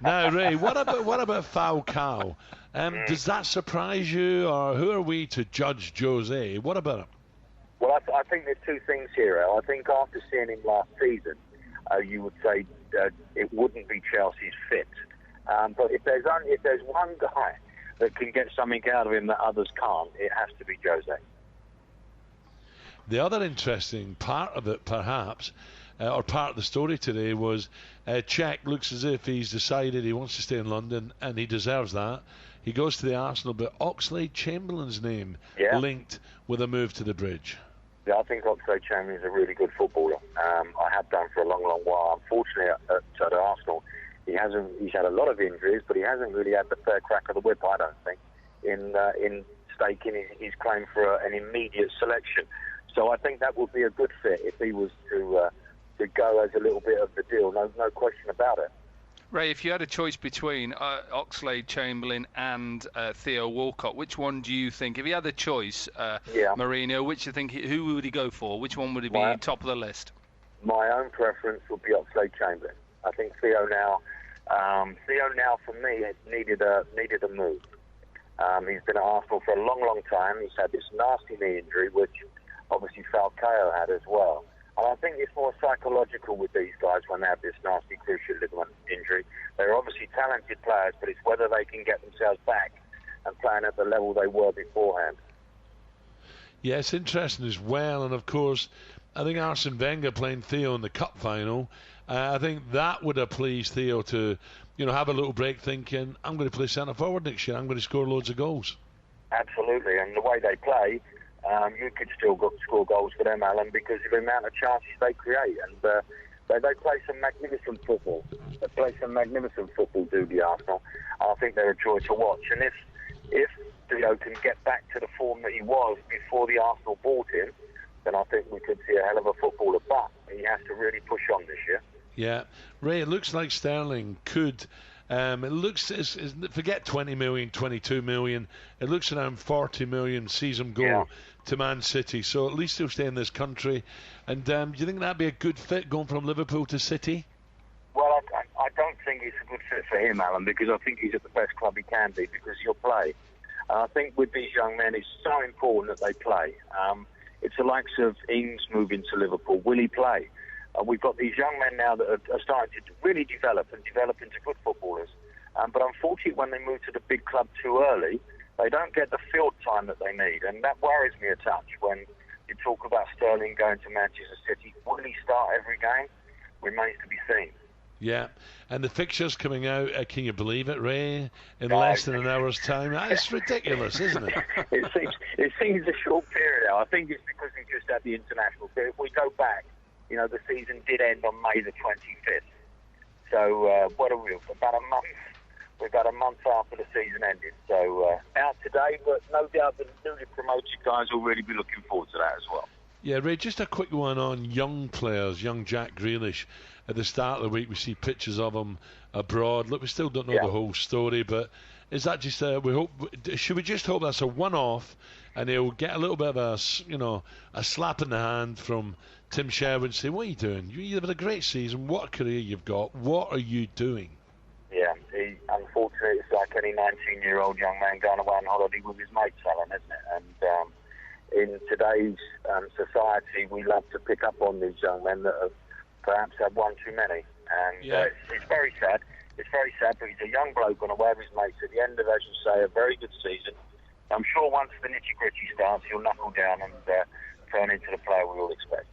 Now, Ray, what about Falcao? Does that surprise you, or who are we to judge Jose? What about him? Well, I think there's two things here, Al. I think after seeing him last season, you would say it wouldn't be Chelsea's fit. But if there's one guy that can get something out of him that others can't, it has to be Jose. The other interesting part of it, perhaps, or part of the story today, was Czech looks as if he's decided he wants to stay in London, and he deserves that. He goes to the Arsenal, but Oxlade Chamberlain's name linked with a move to the Bridge. Yeah, I think Oxlade Chamberlain is a really good footballer. I have done for a long, long while. Unfortunately, at Arsenal, he's had a lot of injuries, but he hasn't really had the fair crack of the whip, I don't think, in staking his claim for an immediate selection. So I think that would be a good fit if he was to go as a little bit of the deal. No question about it. Ray, if you had a choice between Oxlade Chamberlain and Theo Walcott, which one do you think? If you had a choice, Mourinho, who would he go for? Which one would he be top of the list? My own preference would be Oxlade Chamberlain. I think Theo now for me needed a move. He's been at Arsenal for a long, long time. He's had this nasty knee injury, which obviously Falcao had as well. And I think it's more psychological with these guys when they have this nasty cruciate ligament injury. They're obviously talented players, but it's whether they can get themselves back and playing at the level they were beforehand. Yeah, it's interesting as well. And of course, I think Arsene Wenger playing Theo in the cup final, I think that would have pleased Theo to, have a little break thinking, I'm going to play centre forward next year. I'm going to score loads of goals. Absolutely, and the way they play, you could still score goals for them, Alan, because of the amount of chances they create. And they play some magnificent football. They play some magnificent football, do the Arsenal. I think they're a joy to watch. And if Theo can get back to the form that he was before the Arsenal bought him, then I think we could see a hell of a footballer. But he has to really push on this year. Yeah. Ray, it looks like Sterling could... it looks, forget 20 million, 22 million, it looks around 40 million season goal to Man City, so at least he'll stay in this country. And do you think that'd be a good fit going from Liverpool to City? Well, I don't think it's a good fit for him, Alan, because I think he's at the best club he can be, because he'll play. I think with these young men, it's so important that they play. It's the likes of Ings moving to Liverpool. Will he play? We've got these young men now that are starting to really develop into good footballers. But unfortunately, when they move to the big club too early, they don't get the field time that they need. And that worries me a touch when you talk about Sterling going to Manchester City. Will he start every game? Remains to be seen. Yeah, and the fixtures coming out, can you believe it, Ray? In less than an hour's time? It's ridiculous, isn't it? It seems a short period now. I think it's because we just had the international period. If we go back, the season did end on May the 25th. So what are we? About a month. We've got a month after the season ended. So out today, but no doubt the newly promoted guys will really be looking forward to that as well. Yeah, Ray, just a quick one on young players, young Jack Grealish. At the start of the week, we see pictures of him abroad. Look, we still don't know the whole story, but is that just should we just hope that's a one-off and he'll get a little bit of a slap in the hand from Tim Sherwood and say, what are you doing? You've had a great season. What a career you've got. What are you doing? Yeah, unfortunately, it's like any 19-year-old young man going away on holiday with his mates, Alan, isn't it? And in today's society, we love to pick up on these young men that have perhaps had one too many. And it's very sad. It's very sad, but he's a young bloke going away with his mates at the end of, as you say, a very good season. I'm sure once the nitty-gritty starts, he'll knuckle down and turn into the player we all expect.